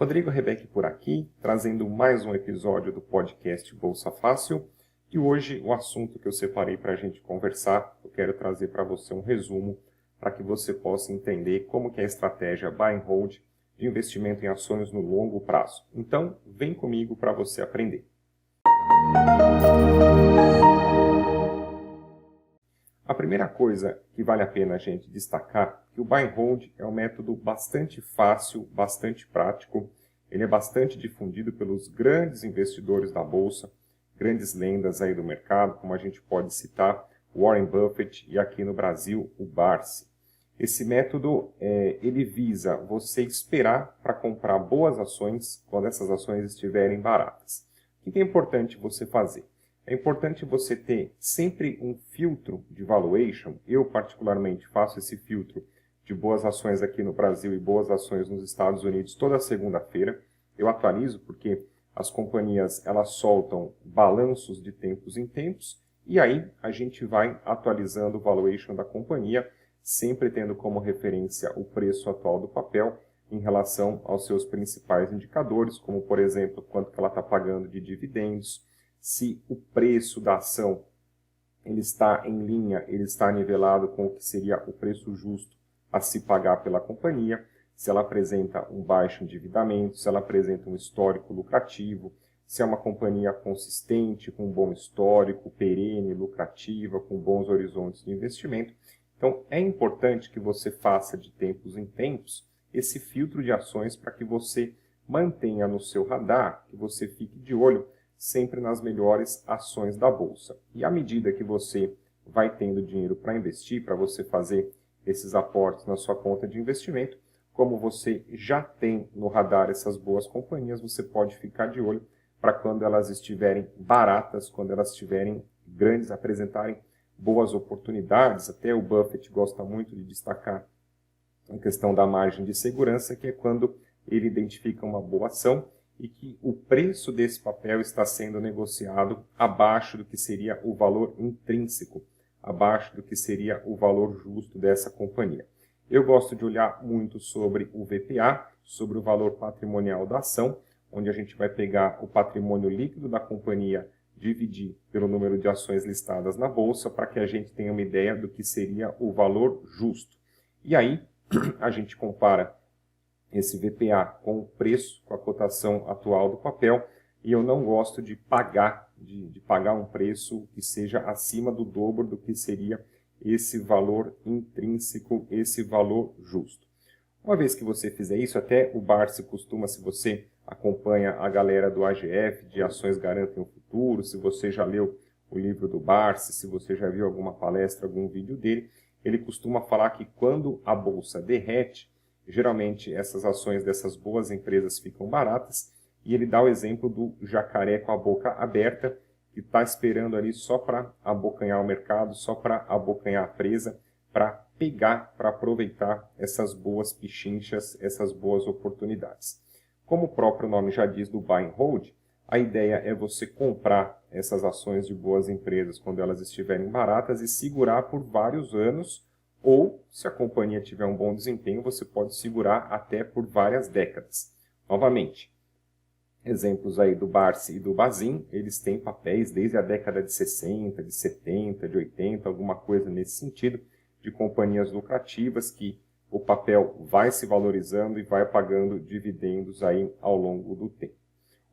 Rodrigo Rebeck por aqui, trazendo mais um episódio do podcast Bolsa Fácil. E hoje o assunto que eu separei para a gente conversar, eu quero trazer para você um resumo para que você possa entender como que é a estratégia Buy and Hold de investimento em ações no longo prazo. Então, vem comigo para você aprender. A primeira coisa que vale a pena a gente destacar é que o Buy and Hold é um método bastante fácil, bastante prático. Ele é bastante difundido pelos grandes investidores da Bolsa, grandes lendas aí do mercado, como a gente pode citar Warren Buffett e aqui no Brasil o Barsi. Esse método ele visa você esperar para comprar boas ações quando essas ações estiverem baratas. O que é importante você fazer? É importante você ter sempre um filtro de valuation. Eu, particularmente, faço esse filtro de boas ações aqui no Brasil e boas ações nos Estados Unidos toda segunda-feira. Eu atualizo porque as companhias elas soltam balanços de tempos em tempos e aí a gente vai atualizando o valuation da companhia, sempre tendo como referência o preço atual do papel em relação aos seus principais indicadores, como, por exemplo, quanto que ela está pagando de dividendos, se o preço da ação ele está em linha, ele está nivelado com o que seria o preço justo a se pagar pela companhia, se ela apresenta um baixo endividamento, se ela apresenta um histórico lucrativo, se é uma companhia consistente, com um bom histórico, perene, lucrativa, com bons horizontes de investimento. Então, é importante que você faça de tempos em tempos esse filtro de ações para que você mantenha no seu radar, que você fique de olho sempre nas melhores ações da Bolsa. E à medida que você vai tendo dinheiro para investir, para você fazer esses aportes na sua conta de investimento, como você já tem no radar essas boas companhias, você pode ficar de olho para quando elas estiverem baratas, quando elas estiverem grandes, apresentarem boas oportunidades. Até o Buffett gosta muito de destacar a questão da margem de segurança, que é quando ele identifica uma boa ação e que o preço desse papel está sendo negociado abaixo do que seria o valor intrínseco, abaixo do que seria o valor justo dessa companhia. Eu gosto de olhar muito sobre o VPA, sobre o valor patrimonial da ação, onde a gente vai pegar o patrimônio líquido da companhia, dividir pelo número de ações listadas na Bolsa, para que a gente tenha uma ideia do que seria o valor justo. E aí, a gente compara esse VPA com o preço, com a cotação atual do papel, e eu não gosto de pagar um preço que seja acima do dobro do que seria esse valor intrínseco, esse valor justo. Uma vez que você fizer isso, até o Barsi costuma, se você acompanha a galera do AGF, de Ações Garantem o Futuro, se você já leu o livro do Barsi, se você já viu alguma palestra, algum vídeo dele, ele costuma falar que quando a bolsa derrete, geralmente essas ações dessas boas empresas ficam baratas, e ele dá o exemplo do jacaré com a boca aberta, que está esperando ali só para abocanhar o mercado, só para abocanhar a presa, para pegar, para aproveitar essas boas pichinchas, essas boas oportunidades. Como o próprio nome já diz do Buy and Hold, a ideia é você comprar essas ações de boas empresas quando elas estiverem baratas e segurar por vários anos, ou, se a companhia tiver um bom desempenho, você pode segurar até por várias décadas. Novamente, exemplos aí do Barsi e do Bazin, eles têm papéis desde a década de 60, de 70, de 80, alguma coisa nesse sentido, de companhias lucrativas que o papel vai se valorizando e vai pagando dividendos aí ao longo do tempo.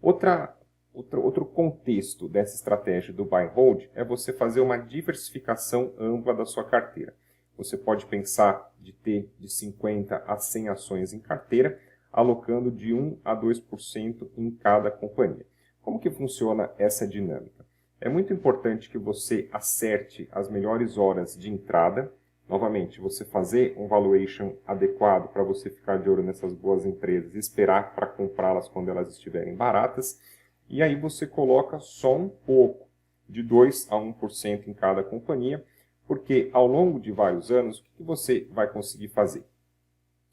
Outro contexto dessa estratégia do Buy and Hold é você fazer uma diversificação ampla da sua carteira. Você pode pensar de ter de 50 a 100 ações em carteira, alocando de 1 a 2% em cada companhia. Como que funciona essa dinâmica? É muito importante que você acerte as melhores horas de entrada. Novamente, você fazer um valuation adequado para você ficar de olho nessas boas empresas e esperar para comprá-las quando elas estiverem baratas. E aí você coloca só um pouco, de 2 a 1% em cada companhia, porque ao longo de vários anos, o que você vai conseguir fazer?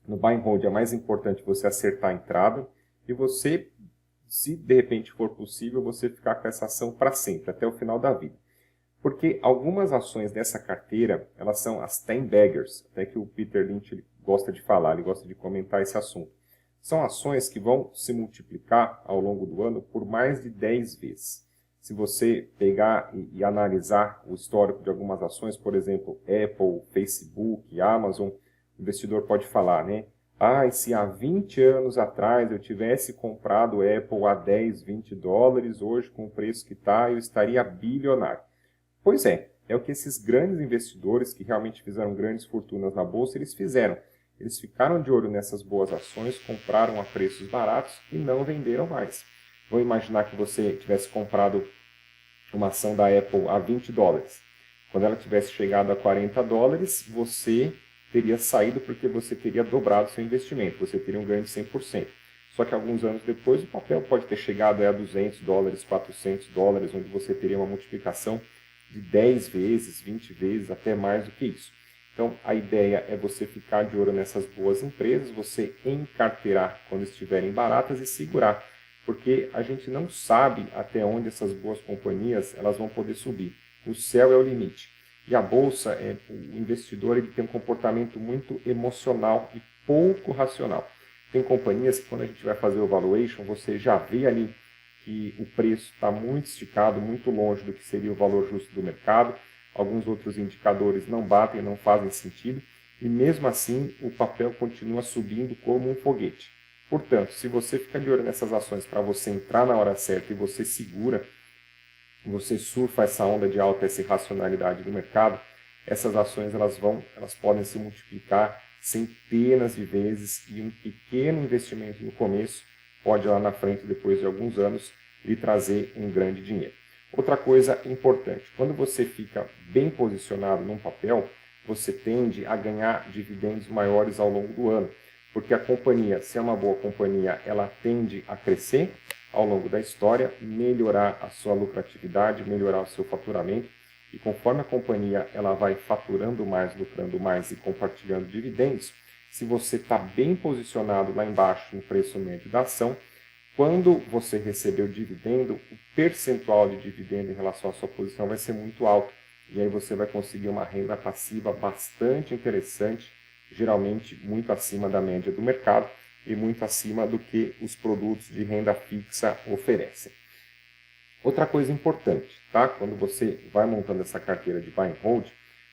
No Buy and Hold é mais importante você acertar a entrada e você, se de repente for possível, você ficar com essa ação para sempre, até o final da vida. Porque algumas ações dessa carteira, elas são as 10 baggers, até que o Peter Lynch ele gosta de falar, ele gosta de comentar esse assunto. São ações que vão se multiplicar ao longo do ano por mais de 10 vezes. Se você pegar e analisar o histórico de algumas ações, por exemplo, Apple, Facebook, Amazon, o investidor pode falar, né? Ah, e se há 20 anos atrás eu tivesse comprado Apple a 10, 20 dólares, hoje com o preço que está, eu estaria bilionário. Pois é o que esses grandes investidores que realmente fizeram grandes fortunas na bolsa, eles fizeram. Eles ficaram de olho nessas boas ações, compraram a preços baratos e não venderam mais. Vamos imaginar que você tivesse comprado uma ação da Apple a 20 dólares. Quando ela tivesse chegado a 40 dólares, você teria saído porque você teria dobrado seu investimento, você teria um ganho de 100%. Só que alguns anos depois o papel pode ter chegado a 200 dólares, 400 dólares, onde você teria uma multiplicação de 10 vezes, 20 vezes, até mais do que isso. Então a ideia é você ficar de olho nessas boas empresas, você encarteirar quando estiverem baratas e segurar, porque a gente não sabe até onde essas boas companhias elas vão poder subir. O céu é o limite. E a bolsa, o investidor ele tem um comportamento muito emocional e pouco racional. Tem companhias que quando a gente vai fazer o valuation, você já vê ali que o preço está muito esticado, muito longe do que seria o valor justo do mercado. Alguns outros indicadores não batem, não fazem sentido. E mesmo assim, o papel continua subindo como um foguete. Portanto, se você fica de olho nessas ações para você entrar na hora certa e você segura, você surfa essa onda de alta, essa irracionalidade do mercado, essas ações elas podem se multiplicar centenas de vezes e um pequeno investimento no começo pode lá na frente, depois de alguns anos, lhe trazer um grande dinheiro. Outra coisa importante, quando você fica bem posicionado num papel, você tende a ganhar dividendos maiores ao longo do ano, porque a companhia, se é uma boa companhia, ela tende a crescer ao longo da história, melhorar a sua lucratividade, melhorar o seu faturamento, e conforme a companhia ela vai faturando mais, lucrando mais e compartilhando dividendos, se você está bem posicionado lá embaixo no preço médio da ação, quando você receber o dividendo, o percentual de dividendo em relação à sua posição vai ser muito alto, e aí você vai conseguir uma renda passiva bastante interessante, geralmente muito acima da média do mercado, e muito acima do que os produtos de renda fixa oferecem. Outra coisa importante, tá? Quando você vai montando essa carteira de buy and hold,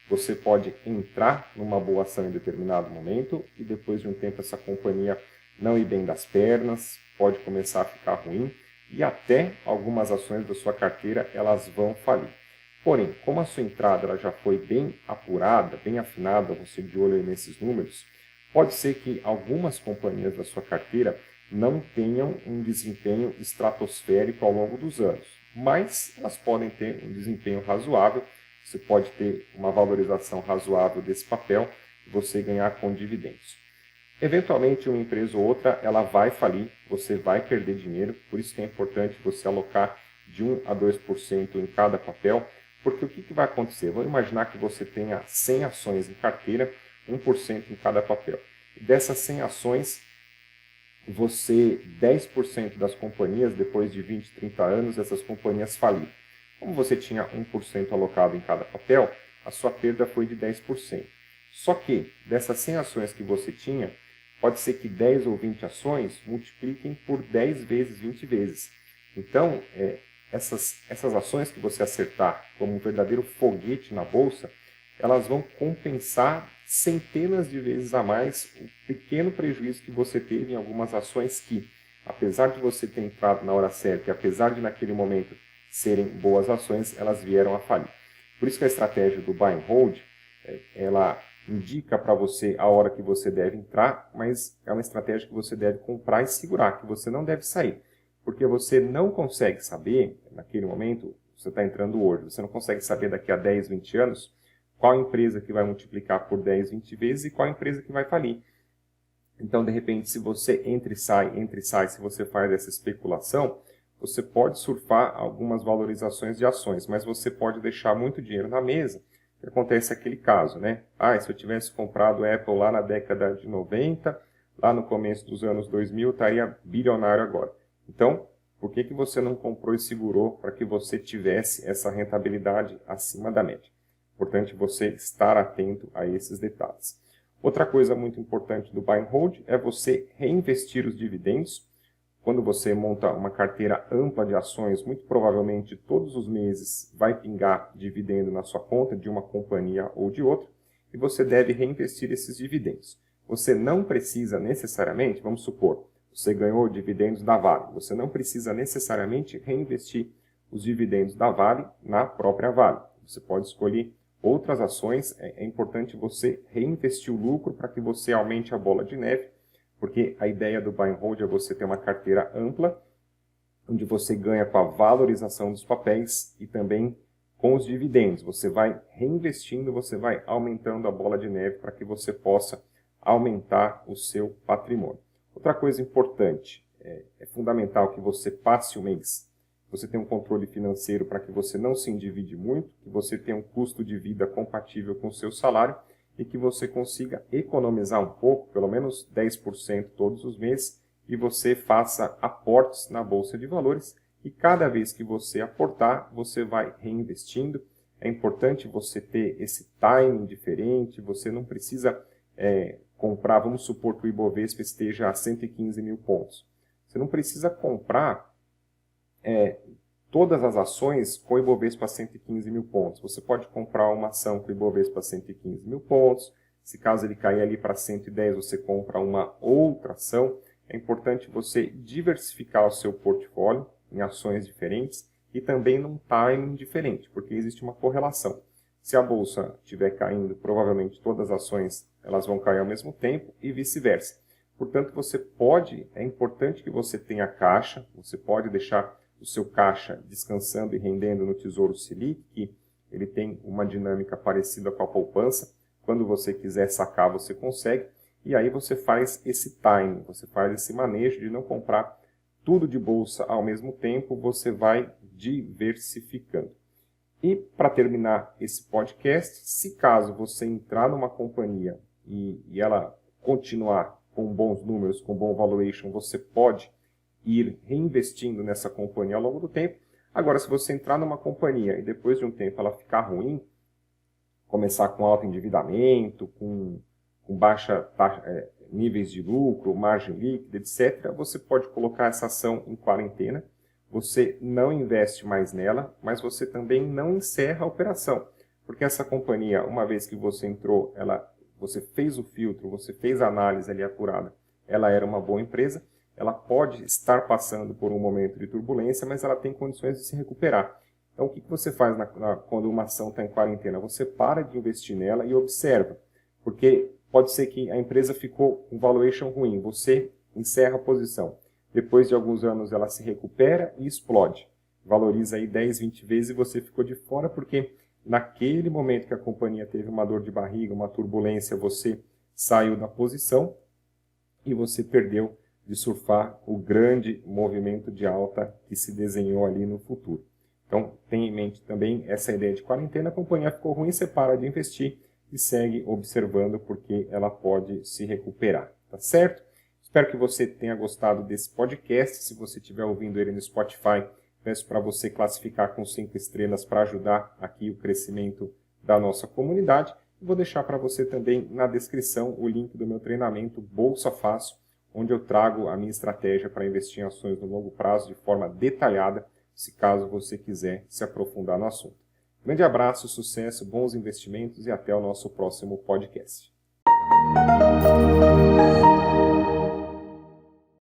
você pode entrar numa boa ação em determinado momento e depois de um tempo essa companhia não ir bem das pernas, pode começar a ficar ruim e até algumas ações da sua carteira elas vão falir. Porém, como a sua entrada ela já foi bem apurada, bem afinada, você de olho aí nesses números, pode ser que algumas companhias da sua carteira não tenham um desempenho estratosférico ao longo dos anos, mas elas podem ter um desempenho razoável, você pode ter uma valorização razoável desse papel e você ganhar com dividendos. Eventualmente, uma empresa ou outra ela vai falir, você vai perder dinheiro, por isso que é importante você alocar de 1 a 2% em cada papel, porque o que vai acontecer? Vamos imaginar que você tenha 100 ações em carteira, 1% em cada papel. Dessas 100 ações, 10% das companhias, depois de 20, 30 anos, essas companhias faliram. Como você tinha 1% alocado em cada papel, a sua perda foi de 10%. Só que, dessas 100 ações que você tinha, pode ser que 10 ou 20 ações multipliquem por 10 vezes, 20 vezes. Então, essas ações que você acertar como um verdadeiro foguete na bolsa, elas vão compensar centenas de vezes a mais o pequeno prejuízo que você teve em algumas ações que, apesar de você ter entrado na hora certa e apesar de naquele momento serem boas ações, elas vieram a falir. Por isso que a estratégia do buy and hold, ela indica para você a hora que você deve entrar, mas é uma estratégia que você deve comprar e segurar, que você não deve sair. Porque você não consegue saber, naquele momento, você está entrando hoje, você não consegue saber daqui a 10, 20 anos, qual empresa que vai multiplicar por 10, 20 vezes e qual empresa que vai falir. Então, de repente, se você entra e sai, se você faz essa especulação, você pode surfar algumas valorizações de ações, mas você pode deixar muito dinheiro na mesa. Acontece aquele caso, né? Se eu tivesse comprado Apple lá na década de 90, lá no começo dos anos 2000, eu estaria bilionário agora. Então, por que você não comprou e segurou para que você tivesse essa rentabilidade acima da média? Importante você estar atento a esses detalhes. Outra coisa muito importante do Buy and Hold é você reinvestir os dividendos. Quando você monta uma carteira ampla de ações, muito provavelmente todos os meses vai pingar dividendo na sua conta de uma companhia ou de outra, e você deve reinvestir esses dividendos. Você não precisa necessariamente, vamos supor, você ganhou dividendos da Vale, você não precisa necessariamente reinvestir os dividendos da Vale na própria Vale. Você pode escolher outras ações, é importante você reinvestir o lucro para que você aumente a bola de neve, porque a ideia do Buy and Hold é você ter uma carteira ampla, onde você ganha com a valorização dos papéis e também com os dividendos. Você vai reinvestindo, você vai aumentando a bola de neve para que você possa aumentar o seu patrimônio. Outra coisa importante, é fundamental que você passe o mês. Você tem um controle financeiro para que você não se endivide muito, que você tenha um custo de vida compatível com o seu salário e que você consiga economizar um pouco, pelo menos 10% todos os meses, e você faça aportes na Bolsa de Valores e cada vez que você aportar, você vai reinvestindo. É importante você ter esse timing diferente, você não precisa comprar, vamos supor que o Ibovespa esteja a 115 mil pontos. Você não precisa comprar todas as ações com o Ibovespa a 115 mil pontos. Você pode comprar uma ação com o Ibovespa a 115 mil pontos. Se caso ele cair ali para 110, você compra uma outra ação. É importante você diversificar o seu portfólio em ações diferentes e também num timing diferente, porque existe uma correlação. Se a bolsa estiver caindo, provavelmente todas as ações elas vão cair ao mesmo tempo e vice-versa. Portanto, é importante que você tenha caixa, você pode deixar o seu caixa descansando e rendendo no Tesouro Selic, que ele tem uma dinâmica parecida com a poupança. Quando você quiser sacar, você consegue. E aí você faz esse timing, você faz esse manejo de não comprar tudo de bolsa ao mesmo tempo, você vai diversificando. E para terminar esse podcast, se caso você entrar numa companhia e ela continuar com bons números, com bom valuation, você pode ir reinvestindo nessa companhia ao longo do tempo. Agora, se você entrar numa companhia e depois de um tempo ela ficar ruim, começar com alto endividamento, com baixa taxa, níveis de lucro, margem líquida, etc., você pode colocar essa ação em quarentena. Você não investe mais nela, mas você também não encerra a operação. Porque essa companhia, uma vez que você entrou, você fez o filtro, você fez a análise ali apurada, ela era uma boa empresa, ela pode estar passando por um momento de turbulência, mas ela tem condições de se recuperar. Então, o que você faz quando uma ação está em quarentena? Você para de investir nela e observa, porque pode ser que a empresa ficou com valuation ruim, você encerra a posição. Depois de alguns anos ela se recupera e explode. Valoriza aí 10, 20 vezes e você ficou de fora porque naquele momento que a companhia teve uma dor de barriga, uma turbulência, você saiu da posição e você perdeu de surfar o grande movimento de alta que se desenhou ali no futuro. Então, tenha em mente também essa ideia de quarentena, a companhia ficou ruim, você para de investir e segue observando porque ela pode se recuperar, tá certo? Espero que você tenha gostado desse podcast. Se você estiver ouvindo ele no Spotify, peço para você classificar com 5 estrelas para ajudar aqui o crescimento da nossa comunidade. E vou deixar para você também na descrição o link do meu treinamento Bolsa Fácil, onde eu trago a minha estratégia para investir em ações no longo prazo de forma detalhada, se caso você quiser se aprofundar no assunto. Grande abraço, sucesso, bons investimentos e até o nosso próximo podcast.